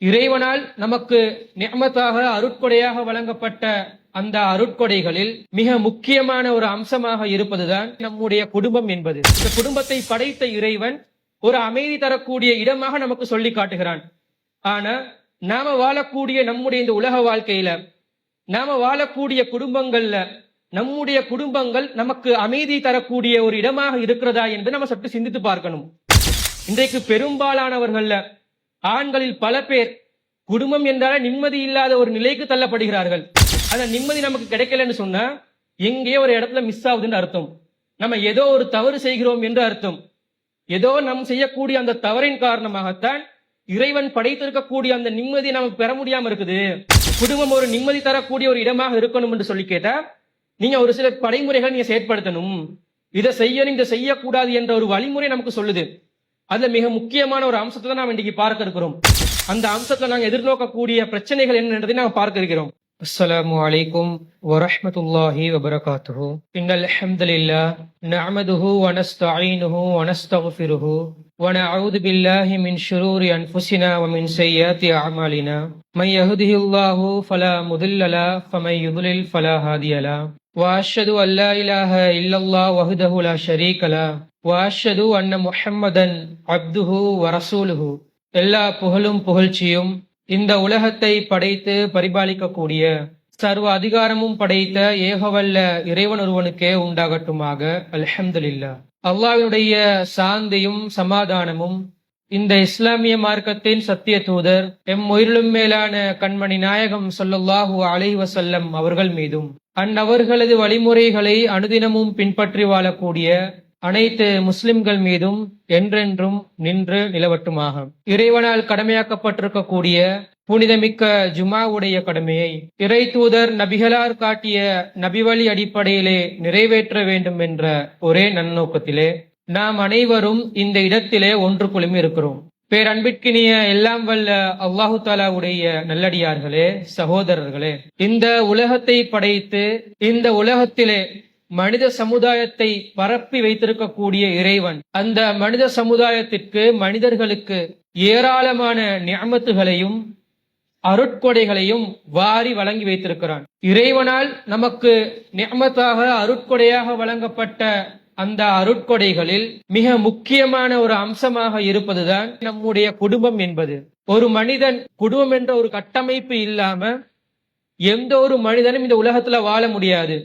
இறைவனால் நமக்கு நிஅமத்தாக அருட்கொடையாக வழங்கப்பட்ட அந்த அருட்கொடைகளில் மிக முக்கியமான ஒரு அம்சமாக இருப்பதுதான் நம்முடைய குடும்பம் என்பது. இந்த குடும்பத்தை படைத்த இறைவன் ஒரு அமைதி தரக்கூடிய இடமாக நமக்கு சொல்லி காட்டுகிறான். ஆனா நாம வாழக்கூடிய நம்முடைய இந்த உலக வாழ்க்கையில, நாம வாழக்கூடிய குடும்பங்கள்ல நம்முடைய குடும்பங்கள் நமக்கு அமைதி தரக்கூடிய ஒரு இடமாக இருக்கிறதா என்று நம்ம சற்று சிந்தித்து பார்க்கணும். இன்றைக்கு பெரும்பாலானவர்கள்ல ஆண்களில் பல பேர் குடும்பம் என்றால நிம்மதி இல்லாத ஒரு நிலைக்கு தள்ளப்படுகிறார்கள். அந்த நிம்மதி நமக்கு கிடைக்கலன்னு சொன்னா எங்கேயோ ஒரு இடத்துல மிஸ் ஆகுதுன்னு அர்த்தம். நம்ம ஏதோ ஒரு தவறு செய்கிறோம் என்று அர்த்தம். ஏதோ நாம் செய்யக்கூடிய அந்த தவறின் காரணமாகத்தான் இறைவன் படைத்திருக்கக்கூடிய அந்த நிம்மதி நமக்கு பெற முடியாம இருக்குது. குடும்பம் ஒரு நிம்மதி தரக்கூடிய ஒரு இடமாக இருக்கணும் என்று சொல்லி கேட்டா நீங்க ஒரு சில படைமுறைகள் நீங்க செயற்படுத்தணும். இதை செய்யணும், இதை செய்யக்கூடாது என்ற ஒரு வழிமுறை நமக்கு சொல்லுது. அதுல மிக முக்கியமான ஒரு அம்சத்தை தான் நாம் இன்றைக்கு பார்க்க இருக்கிறோம். அந்த அம்சத்துல நாங்க எதிர்நோக்கக்கூடிய பிரச்சனைகள் என்னன்றதை நாங்க பார்க்க இருக்கிறோம். அஸ்ஸலாமு அலைக்கும் வரஹ்மத்துல்லாஹி வபரகாத்துஹு. இன்னல் ஹம்துலில்லாஹ் நஹ்மதுஹு வ நஸ்தஈனுஹு வ நஸ்தக்ஃபிருஹு வ நஊது பில்லாஹி மின் ஷுரூரி அன்ஃபுஸினா வ மின் ஸய்யிஆத்தி அஅமாலினா. மன் யஹ்திஹில்லாஹு ஃபலா முதில்ல லஹு வ மன் யுضلل ஃபலா ஹாதிய லஹு. வ அஷ்ஹது அன் லா இலாஹ இல்லல்லாஹ் வஹ்தஹு லா ஷரீக லஹு வ அஷ்ஹது அன்ன முஹம்மதன் அப்துஹு வ ரசூலுஹு. எல்லா புகழும் புகழ்ச்சியும் இந்த உலகத்தை படைத்து பரிபாலிக்கக்கூடிய சர்வ அதிகாரமும் படைத்த ஏகவல்ல இறைவன் ஒருவனுக்கே உண்டாகட்டுமாக. அல்ஹம்துலில்லாஹ். அல்லாஹ்வுடைய சாந்தியும் சமாதானமும் இந்த இஸ்லாமிய மார்க்கத்தின் சத்திய தூதர் எம் உயிரிலும் மேலான கண்மணி நாயகம் ஸல்லல்லாஹு அலைஹி வஸல்லம் அவர்கள் மீதும் அந்நவர்களது வழிமுறைகளை அனுதினமும் பின்பற்றி வாழக்கூடிய அனைத்து முஸ்லிம்கள் மீதும் என்றென்றும் நின்று நிலவட்டுமாக. இறைவனால் கடமையாக்கப்பட்டிருக்கக்கூடிய புனிதமிக்க ஜுமாவுடைய கடமையை இறை தூதர் நபிகளார் காட்டிய நபிவழி அடிப்படையிலே நிறைவேற்ற வேண்டும் என்ற ஒரே நன்னோக்கத்திலே நாம் அனைவரும் இந்த இடத்திலே ஒன்று குழுமி இருக்கிறோம். பேரன்பிற்கினிய எல்லாம் வல்ல அல்லாஹு தாலாவுடைய நல்லடியார்களே, சகோதரர்களே, இந்த உலகத்தை படைத்து இந்த உலகத்திலே மனித சமுதாயத்தை பரப்பி வைத்திருக்கக்கூடிய இறைவன் அந்த மனித சமுதாயத்திற்கு, மனிதர்களுக்கு ஏராளமான நிஅமத்துகளையும் அருட்கொடைகளையும் வாரி வழங்கி வைத்திருக்கிறான். இறைவனால் நமக்கு நிஅமத்தாக அருட்கொடையாக வழங்கப்பட்ட அந்த அருட்கொடைகளில் மிக முக்கியமான ஒரு அம்சமாக இருப்பதுதான் நம்முடைய குடும்பம் என்பது. ஒரு மனிதன் குடும்பம் என்ற ஒரு கட்டமைப்பு இல்லாம எந்த ஒரு மனிதனும் இந்த உலகத்துல வாழ முடியாது.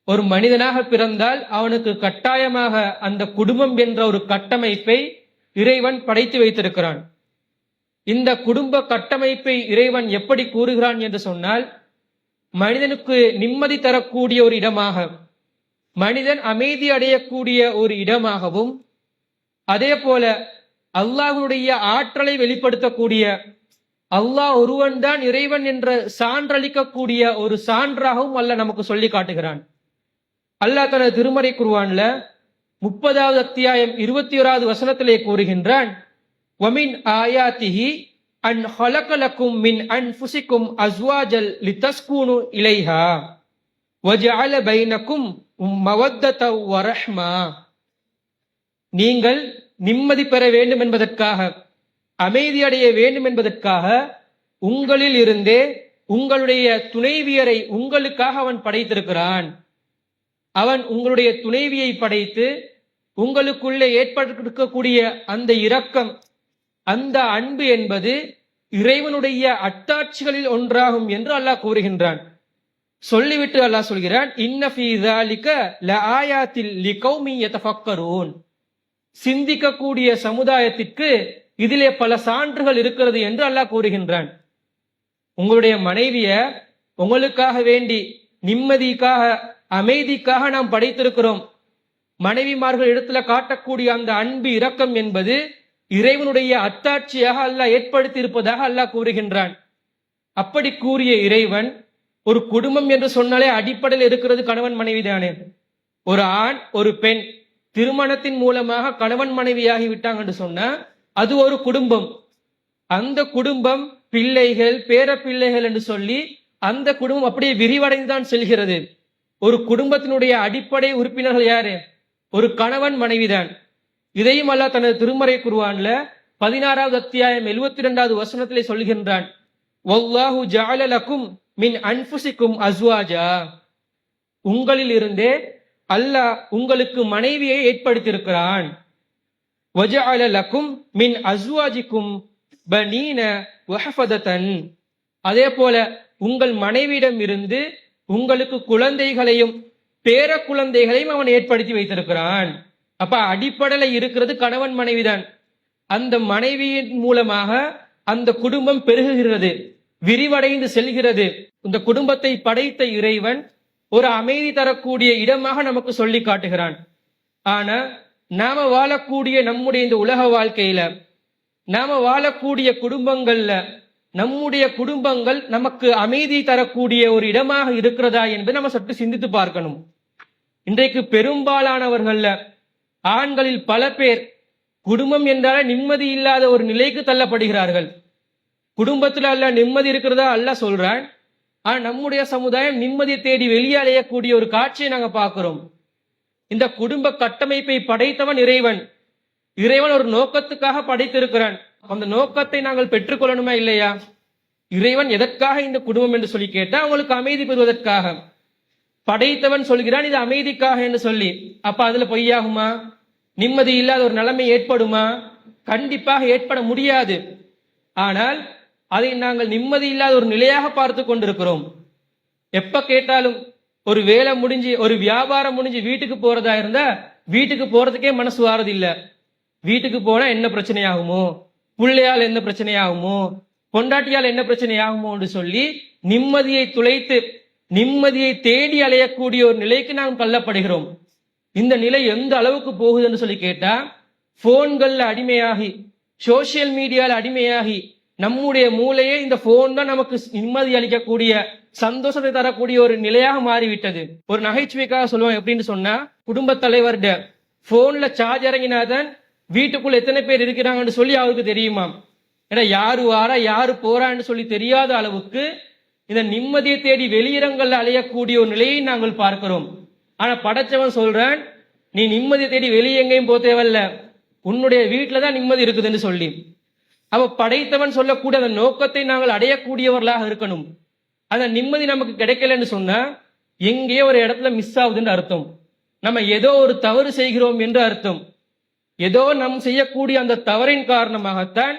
ஒரு மனிதனாக பிறந்தால் அவனுக்கு கட்டாயமாக அந்த குடும்பம் என்ற ஒரு கட்டமைப்பை இறைவன் படைத்து வைத்திருக்கிறான். இந்த குடும்ப கட்டமைப்பை இறைவன் எப்படி கூறுகிறான் என்று சொன்னால், மனிதனுக்கு நிம்மதி தரக்கூடிய ஒரு இடமாக, மனிதன் அமைதி அடையக்கூடிய ஒரு இடமாகவும், அதே போல அல்லாஹ்வுடைய ஆற்றலை வெளிப்படுத்தக்கூடிய, அல்லாஹ் ஒருவன் தான் இறைவன் என்ற சான்றளிக்கக்கூடிய ஒரு சான்றாகவும் அல்லாஹ் நமக்கு சொல்லி காட்டுகிறான். அல்லாஹ் தனது திருமறை குர்ஆன்ல 30வது அத்தியாயம் 21வது வசனத்திலே கூறுகின்றான், வமின் ஆயாத்திஹி அன் ஹலகலக்கும் மின் அன்ஃபுசிக்கும் அஸ்வாஜல் லிதஸ்கூனு இலைஹா வஜஅல பைனக்கும் மவத்தத வ ரஹ்மா. நீங்கள் நிம்மதி பெற வேண்டும் என்பதற்காக, அமைதி அடைய வேண்டும் என்பதற்காக உங்களில் இருந்தே உங்களுடைய துணைவியரை உங்களுக்காக அவன் படைத்திருக்கிறான். அவன் உங்களுடைய துணைவியை படைத்து உங்களுக்குள்ளே ஏற்பட்டிருக்கக்கூடிய அந்த இரக்கம், அந்த அன்பு என்பது இறைவனுடைய அத்தாட்சிகளில் ஒன்றாகும் என்று அல்லாஹ் கூறுகின்றான். சொல்லிவிட்டு அல்லாஹ் சொல்கிறான், இன்ன ஃபீ ஸாலிக லஆயாத்தில் லிகௌமி யதஃபக்கரூன். சிந்திக்கக்கூடிய சமுதாயத்திற்கு இதிலே பல சான்றுகள் இருக்கிறது என்று அல்லாஹ் கூறுகின்றான். உங்களுடைய மனைவிய உங்களுக்காக வேண்டி நிம்மதிக்காக, அமைதிக்காக நாம் படைத்திருக்கிறோம். மனைவிமார்கள் இடத்துல காட்டக்கூடிய அந்த அன்பு இரக்கம் என்பது இறைவனுடைய அத்தாட்சியாக அல்லாஹ் ஏற்படுத்தி இருப்பதாக அல்லாஹ் கூறுகின்றான். அப்படி கூறிய இறைவன், ஒரு குடும்பம் என்று சொன்னாலே அடிப்படையில் இருக்கிறது கணவன் மனைவி தானே. ஒரு ஆண் ஒரு பெண் திருமணத்தின் மூலமாக கணவன் மனைவியாகி விட்டாங்க என்று சொன்னா அது ஒரு குடும்பம். அந்த குடும்பம் பிள்ளைகள், பேர பிள்ளைகள் என்று சொல்லி அந்த குடும்பம் அப்படியே விரிவடைந்துதான் செல்கிறது. ஒரு குடும்பத்தினுடைய அடிப்படை உறுப்பினர்கள் யாரு? ஒரு கணவன் மனைவிதான். இதையும் அல்லாஹ் தனது திருமறை குர்ஆன்ல 16வது அத்தியாயம் 72வது வசனத்திலே சொல்கின்றான், வல்லாஹு ஜஅல லக்கும் மின் அன்ஃபுசிக்கும் அஸ்வாஜா, உங்களில் இருந்தே அல்லாஹ் உங்களுக்கு மனைவியை ஏற்படுத்தியிருக்கிறான். வஜஅல லக்கும் மின் அஸ்வாஜிக்கும் பனீன வஹஃபததன், அதே போல உங்கள் மனைவியிடம் இருந்து உங்களுக்கு குழந்தைகளையும் பேர குழந்தைகளையும் அவன் ஏற்படுத்தி வைத்திருக்கிறான். அப்ப அடிப்படையில இருக்கிறது கணவன் மனைவிதான். அந்த மனைவியின் மூலமாக அந்த குடும்பம் பெருகுகிறது, விரிவடைந்து செல்கிறது. இந்த குடும்பத்தை படைத்த இறைவன் ஒரு அமைதி தரக்கூடிய இடமாக நமக்கு சொல்லி காட்டுகிறான். ஆனா நாம வாழக்கூடிய நம்முடைய இந்த உலக வாழ்க்கையில, நாம வாழக்கூடிய குடும்பங்கள்ல, நம்முடைய குடும்பங்கள் நமக்கு அமைதி தரக்கூடிய ஒரு இடமாக இருக்கிறதா என்பதை நம்ம சற்று சிந்தித்து பார்க்கணும். இன்றைக்கு பெரும்பாலானவர்கள்ல ஆண்களில் பல பேர் குடும்பம் என்றால நிம்மதி இல்லாத ஒரு நிலைக்கு தள்ளப்படுகிறார்கள். குடும்பத்துல அல்ல நிம்மதி இருக்கிறதா அல்ல சொல்றான். ஆனா நம்முடைய சமுதாயம் நிம்மதியை தேடி வெளியே அலையக்கூடிய ஒரு காட்சியை நாங்க பார்க்கிறோம். இந்த குடும்ப கட்டமைப்பை படைத்தவன் இறைவன். இறைவன் ஒரு நோக்கத்துக்காக படைத்திருக்கிறான். அந்த நோக்கத்தை நாங்கள் பெற்றுக்கொள்ளணுமா இல்லையா? இறைவன் எதற்காக இந்த குடும்பம் என்று சொல்லி கேட்டா அவங்களுக்கு அமைதி பெறுவதற்காக. படைத்தவன் சொல்கிறான் இது அமைதிக்காக என்று சொல்லி. அப்ப அதுல பொய்யாகுமா? நிம்மதி இல்லாத ஒரு நிலைமை ஏற்படுமா? கண்டிப்பாக ஏற்பட முடியாது. ஆனால் அதை நாங்கள் நிம்மதி இல்லாத ஒரு நிலையாக பார்த்து கொண்டிருக்கிறோம். எப்ப கேட்டாலும் ஒரு வேலை முடிஞ்சு ஒரு வியாபாரம் முடிஞ்சு வீட்டுக்கு போறதா இருந்தா வீட்டுக்கு போறதுக்கே மனசு வாரது இல்ல. வீட்டுக்கு போனா என்ன பிரச்சனை ஆகுமோ, பிள்ளையால் என்ன பிரச்சனை ஆகுமோ, பொண்டாட்டியால் என்ன பிரச்சனை ஆகுமோ என்று சொல்லி நிம்மதியை துளைத்து நிம்மதியை தேடி அலையக்கூடிய ஒரு நிலைக்கு நாம் தள்ளப்படுகிறோம். இந்த நிலை எந்த அளவுக்கு போகுதுன்னு சொல்லி கேட்டா, போன்கள்ல அடிமையாகி, சோசியல் மீடியால அடிமையாகி, நம்முடைய மூளையே இந்த போன் தான் நமக்கு நிம்மதி அளிக்கக்கூடிய, சந்தோஷத்தை தரக்கூடிய ஒரு நிலையாக மாறிவிட்டது. ஒரு நகைச்சுவைக்காக சொல்லுவாங்க, எப்படின்னு சொன்னா, குடும்ப தலைவர்கிட்ட போன்ல சார்ஜ் இறங்கினாதான் வீட்டுக்குள்ள எத்தனை பேர் இருக்கிறாங்கன்னு சொல்லி அவருக்கு தெரியுமாம். ஏன்னா யாரு வாரா யாரு போறான்னு சொல்லி தெரியாத அளவுக்கு இந்த நிம்மதியை தேடி வெளியிடங்கள்ல அலையக்கூடிய ஒரு நிலையை நாங்கள் பார்க்கிறோம். ஆனா படைச்சவன் சொல்றான், நீ நிம்மதியை தேடி வெளியே எங்கேயும் போக தேவையில்ல, உன்னுடைய வீட்டுல தான் நிம்மதி இருக்குதுன்னு சொல்லி. அவ படைத்தவன் சொல்லக்கூடிய அந்த நோக்கத்தை நாங்கள் அடையக்கூடியவர்களாக இருக்கணும். அந்த நிம்மதி நமக்கு கிடைக்கலன்னு சொன்னா எங்கேயோ ஒரு இடத்துல மிஸ் ஆகுதுன்னு அர்த்தம். நம்ம ஏதோ ஒரு தவறு செய்கிறோம் என்று அர்த்தம். ஏதோ நம் செய்யக்கூடிய அந்த தவறின் காரணமாகத்தான்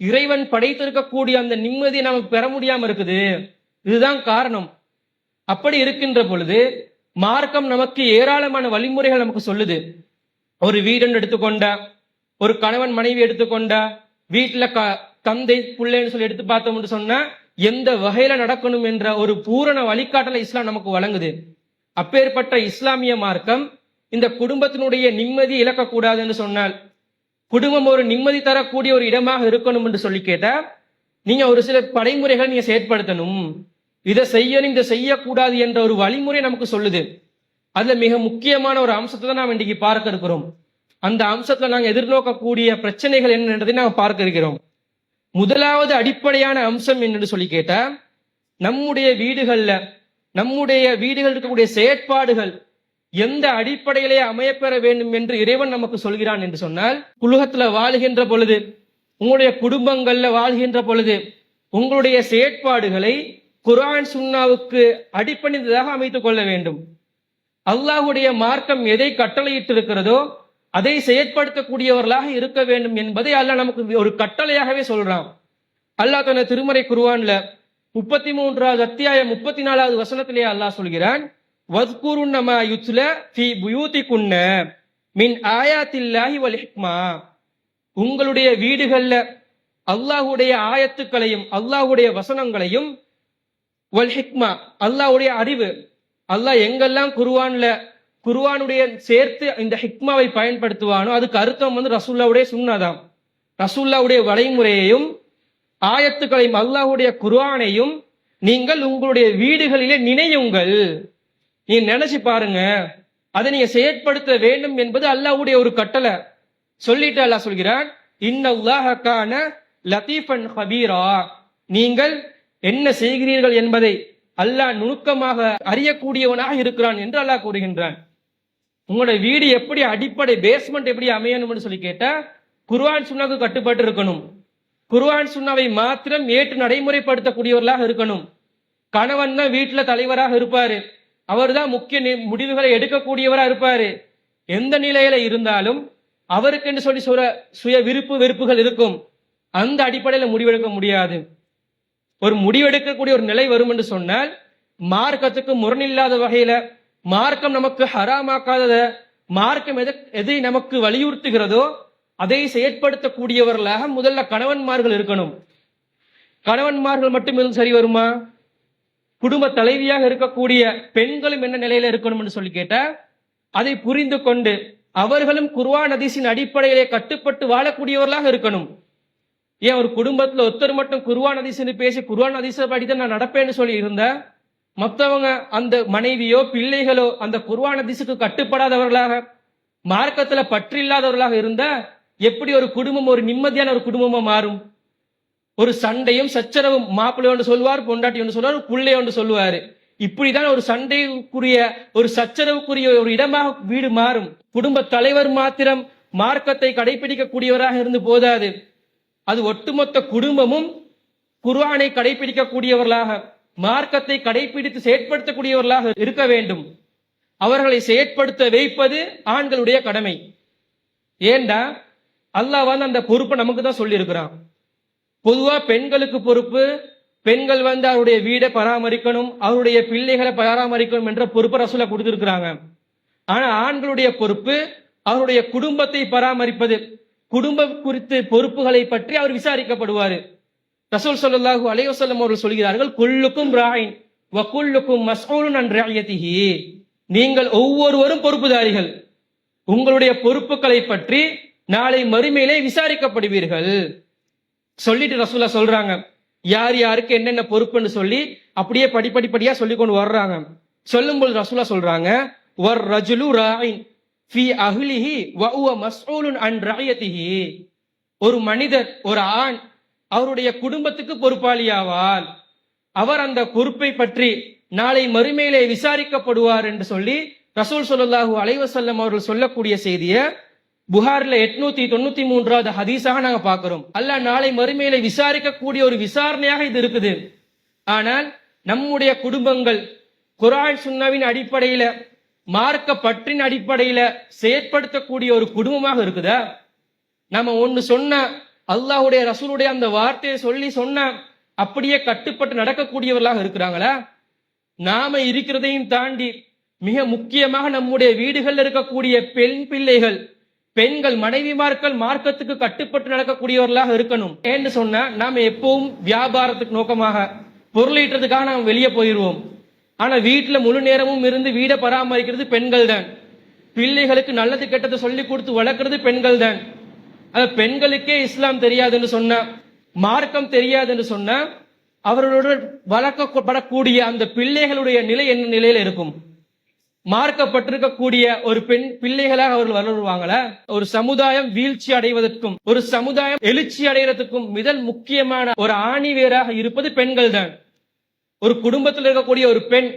இறைவன் படைத்திருக்கக்கூடிய அந்த நிம்மதி நமக்கு பெற முடியாம இருக்குது. இதுதான் காரணம். அப்படி இருக்கின்ற பொழுது மார்க்கம் நமக்கு ஏராளமான வழிமுறைகள் நமக்கு சொல்லுது. ஒரு வீடுன்னு எடுத்துக்கொண்டா, ஒரு கணவன் மனைவி எடுத்துக்கொண்டா, வீட்டுல தந்தை பிள்ளைன்னு சொல்லி எடுத்து பார்த்தோம்னு சொன்னா எந்த வகையில நடக்கணும் என்ற ஒரு பூரண வழிகாட்டலை இஸ்லாம் நமக்கு வழங்குது. அப்பேற்பட்ட இஸ்லாமிய மார்க்கம் இந்த குடும்பத்தினுடைய நிம்மதி இழக்கக்கூடாது என்று சொன்னால், குடும்பம் ஒரு நிம்மதி தரக்கூடிய ஒரு இடமாக இருக்கணும் என்று சொல்லி கேட்டா, நீங்க ஒரு சில படைமுறைகள் நீங்க செயற்படுத்தணும். இதை செய்யணும், இதை செய்யக்கூடாது என்ற ஒரு வழிமுறை நமக்கு சொல்லுது. அதுல மிக முக்கியமான ஒரு அம்சத்தை தான் நாம் இன்றைக்கு பார்க்க இருக்கிறோம். அந்த அம்சத்துல நாங்க எதிர்நோக்கக்கூடிய பிரச்சனைகள் என்னன்றதை நாங்கள் பார்க்க இருக்கிறோம். முதலாவது அடிப்படையான அம்சம் என்னன்னு சொல்லி கேட்டா, நம்முடைய வீடுகள் இருக்கக்கூடிய செயற்பாடுகள் எந்த அடிப்படையிலே அமையப்பெற வேண்டும் என்று இறைவன் நமக்கு சொல்கிறான் என்று சொன்னால், உலகத்துல வாழ்கின்ற பொழுது, உங்களுடைய குடும்பங்கள்ல வாழ்கின்ற பொழுது உங்களுடைய செயற்பாடுகளை குர்ஆன் சுன்னாவுக்கு அடிப்படையாக அமைத்துக் கொள்ள வேண்டும். அல்லாஹுடைய மார்க்கம் எதை கட்டளையிட்டு இருக்கிறதோ அதை செயற்படுத்தக்கூடியவர்களாக இருக்க வேண்டும் என்பதை அல்லாஹ் நமக்கு ஒரு கட்டளையாகவே சொல்றான். அல்லாஹ் தன திருமறை குர்ஆன்ல 33வது அத்தியாயம் 34வது வசனத்திலே அல்லாஹ் சொல்கிறான், வஸ்குருன்ன மா யுத்லா ஃபீ புயூதிகுன்ன மின் ஆயாத்தில்லாஹி வல் ஹிக்மா. உங்களுடைய வீடுகள்ல அல்லாஹ்வுடைய ஆயத்துக்களையும் அல்லாஹ்வுடைய வசனங்களையும், வல் ஹிக்மா அல்லாஹ்வுடைய அறிவு, அல்லாஹ் எங்கெல்லாம் குர்ஆனுடைய சேர்த்து இந்த ஹிக்மாவை பயன்படுத்துவானோ அதுக்கு அர்த்தம் ரசூலுல்லாஹ்வுடைய சுன்னதாம். ரசூலுல்லாஹ்வுடைய வழிமுறையையும் ஆயத்துக்களையும் அல்லாஹ்வுடைய குர்ஆனையும் நீங்கள் உங்களுடைய வீடுகளிலே நினையுங்கள். நீ நினைச்சு பாருங்க, அதை நீங்க செயற்படுத்த வேண்டும் என்பது அல்லாஹ்வுடைய ஒரு கட்டளை. சொல்லிட்டு அல்லாஹ் சொல்கிறான், இன்னல்லாஹ கான லதீஃபன் ஹபீரா. நீங்கள் என்ன செய்கிறீர்கள் என்பதை அல்லாஹ் நுணுக்கமாக அறியக்கூடியவனாக இருக்கிறான் என்று அல்லாஹ் கூறுகின்றான். உங்களோட வீடு எப்படி அடிப்படை பேஸ்மெண்ட் எப்படி அமையணும்னு சொல்லி கேட்டா, குர்ஆன் சுன்னாவுக்கு கட்டுப்பட்டு இருக்கணும். குர்ஆன் சுன்னாவை மாத்திரம் ஏற்று நடைமுறைப்படுத்தக்கூடியவர்களாக இருக்கணும். கணவன் தான் வீட்டுல தலைவராக இருப்பாரு, அவர் தான் முக்கிய முடிவுகளை எடுக்கக்கூடியவரா இருப்பாரு. எந்த நிலையில இருந்தாலும் அவருக்கு என்று சொல்லி சுய விருப்பு வெறுப்புகள் இருக்கும். அந்த அடிப்படையில முடிவெடுக்க முடியாது. ஒரு முடிவெடுக்கக்கூடிய ஒரு நிலை வரும் என்று சொன்னால் மார்க்கத்துக்கு முரணில்லாத வகையில, மார்க்கம் நமக்கு ஹராமாக்காதத, மார்க்கம் எதை நமக்கு வலியுறுத்துகிறதோ அதை செயற்படுத்தக்கூடியவர்களாக முதல்ல கணவன்மார்கள் இருக்கணும். கணவன்மார்கள் மட்டும் சரி வருமா? குடும்ப தலைவியாக இருக்கக்கூடிய பெண்களும் என்ன நிலையில இருக்கணும் என்று சொல்லி கேட்டா, அதை புரிந்து கொண்டு அவர்களும் குர்ஆன் ஹதீஸின் அடிப்படையிலே கட்டுப்பட்டு வாழக்கூடியவர்களாக இருக்கணும். ஏன் ஒரு குடும்பத்துல ஒருத்தர் மட்டும் குர்ஆன் ஹதீஸ்னு பேசி குர்ஆன் ஹதீஸை படிதான் நான் நடப்பேன்னு சொல்லி இருந்தா, மற்றவங்க அந்த மனைவியோ பிள்ளைகளோ அந்த குர்ஆன் ஹதீஸுக்கு கட்டுப்படாதவர்களாக, மார்க்கத்துல பற்றில்லாதவர்களாக இருந்தா எப்படி ஒரு குடும்பம் ஒரு நிம்மதியான ஒரு குடும்பமா மாறும்? ஒரு சண்டையும் சச்சரவும், மாப்பிள்ளை ஒன்று சொல்லுவார், பொண்டாட்டி ஒன்று சொல்லுவார், புள்ளை ஒன்று சொல்லுவாரு. இப்படிதான் ஒரு சண்டைக்குரிய ஒரு சச்சரவுக்குரிய ஒரு இடமாக வீடு மாறும். குடும்ப தலைவர் மாத்திரம் மார்க்கத்தை கடைபிடிக்கக்கூடியவராக இருந்து போதாது, அது ஒட்டுமொத்த குடும்பமும் குர்ஆனை கடைபிடிக்கக்கூடியவர்களாக, மார்க்கத்தை கடைபிடித்து செயற்படுத்தக்கூடியவர்களாக இருக்க வேண்டும். அவர்களை செயற்படுத்த வைப்பது ஆண்களுடைய கடமை. ஏண்டா அல்லாஹ் அந்த பொறுப்பை நமக்கு தான் சொல்லி இருக்கிறான். பொதுவா பெண்களுக்கு பொறுப்பு, பெண்கள் அவருடைய வீடை பராமரிக்கணும், அவருடைய பிள்ளைகளை பராமரிக்கணும் என்ற பொறுப்பை ரசூலா கொடுத்திருக்கிறாங்க. ஆனா ஆண்களுடைய பொறுப்பு அவருடைய குடும்பத்தை பராமரிப்பது. குடும்பம் குறித்து பொறுப்புகளை பற்றி அவர் விசாரிக்கப்படுவாரு. ரசூல் ஸல்லல்லாஹு அலைஹி வஸல்லம் அவர்கள் சொல்கிறார்கள், குல்லுக்கும் ராயின் வ குல்லுக்கும் மஸ்ஊலுன் அன் ரஅயதிஹி. நீங்கள் ஒவ்வொருவரும் பொறுப்புதாரிகள், உங்களுடைய பொறுப்புகளை பற்றி நாளை மறுமையிலே விசாரிக்கப்படுவீர்கள் சொல்லிட்டு ரசூலா சொல்றாங்க, யார் யாருக்கு என்னென்ன பொறுப்புன்னு சொல்லி அப்படியே படிப்படிப்படியா சொல்லி கொண்டு வர்றாங்க. சொல்லும்போது ரசூலா சொல்றாங்க, வர் ரஜுலு ராயின் ஃபி அஹ்லிஹி வ ஹுவ மஸ்ஊலுன் அன் ரஅயதிஹி. ஒரு மனிதர், ஒரு ஆண் அவருடைய குடும்பத்துக்கு பொறுப்பாளியாவார், அவர் அந்த பொறுப்பை பற்றி நாளை மறுமையிலே விசாரிக்கப்படுவார் என்று சொல்லி ரசூல் ஸல்லல்லாஹு அலைஹி வஸல்லம் அவர்கள் சொல்லக்கூடிய செய்தியை புகாரில 893வது ஹதீஸாக நாங்க பார்க்கிறோம். அல்லாஹ் நாளை மறுமையில விசாரிக்கக்கூடிய ஒரு விசாரணையாக இது இருக்குது. ஆனால் நம்முடைய குடும்பங்கள் குர்ஆன் சுன்னாவின் அடிப்படையில, மார்க்க பற்றின் அடிப்படையில செயற்படுத்தக்கூடிய ஒரு குடும்பமாக இருக்குதா? நம்ம ஒன்னு சொன்ன அல்லாஹ்வுடைய ரசூலுடைய அந்த வார்த்தையை சொல்லி சொன்ன அப்படியே கட்டுப்பட்டு நடக்கக்கூடியவர்களாக இருக்கிறாங்களா? நாம இருக்கிறதையும் தாண்டி மிக முக்கியமாக நம்முடைய வீடுகளில் இருக்கக்கூடிய பெண் பிள்ளைகள், பெண்கள், மனைவிமார்கள் மார்க்கத்துக்கு கட்டுப்பட்டு நடக்கக்கூடியவர்களாக இருக்கணும். ஏன்னு சொன்னா நாம எப்பவும் வியாபாரத்துக்கு நோக்கமாக பொருளீட்டுறதுக்காக நாம வெளியே போயிடுவோம். ஆனா வீட்டுல முழு நேரமும் இருந்து வீடை பராமரிக்கிறது பெண்கள் தான். பிள்ளைகளுக்கு நல்லது கெட்டதை சொல்லி கொடுத்து வளர்க்கறது பெண்கள் தான். பெண்களுக்கே இஸ்லாம் தெரியாதுன்னு சொன்னா, மார்க்கம் தெரியாதுன்னு சொன்னா, அவர்களோடு வளர்க்கப்படக்கூடிய அந்த பிள்ளைகளுடைய நிலை என்ன நிலையில இருக்கும்? மார்க்கப்பட்டிருக்கக்கூடிய ஒரு பெண் பிள்ளைகளாக அவர்கள் வளருவாங்களா? ஒரு சமுதாயம் வீழ்ச்சி அடைவதற்கும் ஒரு சமுதாயம் எழுச்சி அடைவதற்கும் மிதல் முக்கியமான ஒரு ஆணிவேராக இருப்பது பெண்கள் தான். ஒரு குடும்பத்தில் இருக்கக்கூடிய ஒரு பெண்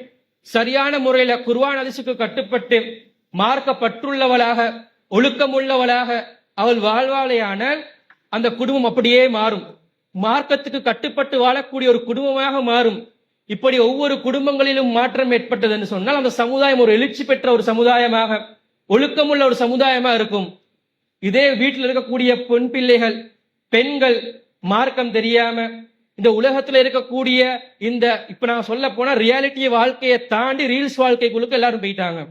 சரியான முறையில குர்ஆன் ஹதீஸுக்கு கட்டுப்பட்டு மார்க்கப்பட்டுள்ளவளாக, ஒழுக்கமுள்ளவளாக அவள் வாழ்வாளையானால் அந்த குடும்பம் அப்படியே மாறும். மார்க்கத்துக்கு கட்டுப்பட்டு வாழக்கூடிய ஒரு குடும்பமாக மாறும். இப்படி ஒவ்வொரு குடும்பங்களிலும் மாற்றம் ஏற்பட்டது என்று சொன்னால் அந்த சமுதாயம் ஒரு எழுச்சி பெற்ற ஒரு சமுதாயமாக, ஒழுக்கமுள்ள ஒரு சமுதாயமா இருக்கும். இதே வீட்டில் இருக்கக்கூடிய பெண் பிள்ளைகள், பெண்கள் மார்க்கம் தெரியாம இந்த உலகத்துல இருக்கக்கூடிய இந்த இப்ப நான் சொல்ல போனா ரியாலிட்டி வாழ்க்கையை தாண்டி ரீல்ஸ் வாழ்க்கைக்குள்ளுக்கு எல்லாரும் போயிட்டாங்க.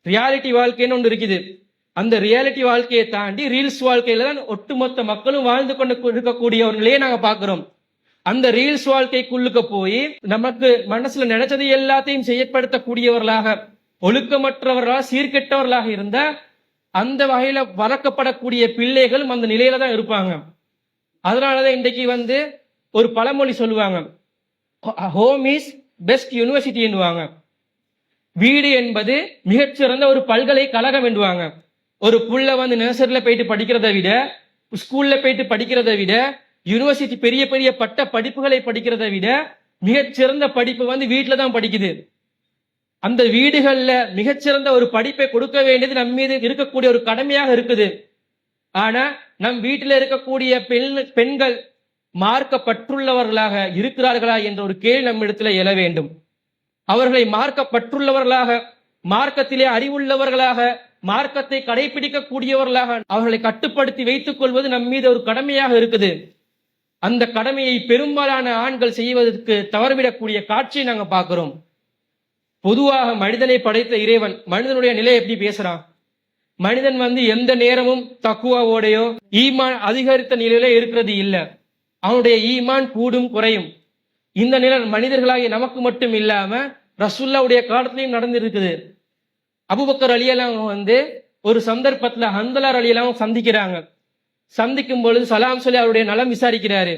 ரியாலிட்டி வாழ்க்கைன்னு ஒன்று இருக்குது. அந்த ரியாலிட்டி வாழ்க்கையை தாண்டி ரீல்ஸ் வாழ்க்கையில தான் ஒட்டுமொத்த மக்களும் வாழ்ந்து கொண்டு இருக்கக்கூடிய ஒரு நிலையை நாங்க பாக்குறோம். அந்த ரீல்ஸ் வாழ்க்கைக்குள்ளுக்க போய் நமக்கு மனசுல நினைச்சது எல்லாத்தையும் செயற்படுத்தக்கூடியவர்களாக, ஒழுக்கமற்றவர்களாக, சீர்கெட்டவர்களாக இருந்தா அந்த வகையில வளர்க்கப்படக்கூடிய பிள்ளைகளும் அந்த நிலையில தான் இருப்பாங்க. அதனாலதான் இன்றைக்கு ஒரு பழமொழி சொல்லுவாங்க, ஹோம் இஸ் பெஸ்ட் யூனிவர்சிட்டி என்னுவாங்க. வீடு என்பது மிகச்சிறந்த ஒரு பல்கலைக்கழகம் என்றுவாங்க. ஒரு புள்ள நர்சரியில போயிட்டு படிக்கிறதை விட, ஸ்கூல்ல போயிட்டு படிக்கிறதை விட, யூனிவர்சிட்டி பெரிய பெரிய பட்ட படிப்புகளை படிக்கிறதை விட மிகச்சிறந்த படிப்பு வீட்டுல தான் படிக்குது. அந்த வீடுகள்ல மிகச்சிறந்த ஒரு படிப்பை கொடுக்க வேண்டியது நம்ம மீது இருக்கக்கூடிய ஒரு கடமையாக இருக்குது. ஆனா நம் வீட்டில் இருக்கக்கூடிய பெண்கள் மார்க்கப்பற்றுள்ளவர்களாக இருக்கிறார்களா என்ற ஒரு கேள்வி நம்மிடத்துல எழ வேண்டும். அவர்களை மார்க்கப்பற்றுள்ளவர்களாக, மார்க்கத்திலே அறிவுள்ளவர்களாக, மார்க்கத்தை கடைபிடிக்க கூடியவர்களாக அவர்களை கட்டுப்படுத்தி வைத்துக் கொள்வது நம் மீது ஒரு கடமையாக இருக்குது. அந்த கடமையை பெரும்பாலான ஆண்கள் செய்வதற்கு தவறவிடக்கூடிய காட்சியை நாங்க பார்க்கிறோம். பொதுவாக மனிதனை படைத்த இறைவன் மனிதனுடைய நிலை எப்படி பேசுறான்? மனிதன் எந்த நேரமும் தக்குவாவோடையோ ஈமான் அதிகரித்த நிலையில இருக்கிறது இல்ல. அவனுடைய ஈமான் கூடும் குறையும். இந்த நிலை மனிதர்களாகிய நமக்கு மட்டும் இல்லாம ரசூலுல்லாஹ்வுடைய காலத்திலையும் நடந்திருக்குது. அபூபக்கர் ரலியல்லாஹு ஒரு சந்தர்ப்பத்துல ஹந்தலா ரலியல்லாஹு சந்திக்கிறாங்க. சந்திக்கும் பொழுது சலாம் சொல்லி அவருடைய நலம் விசாரிக்கிறாரு.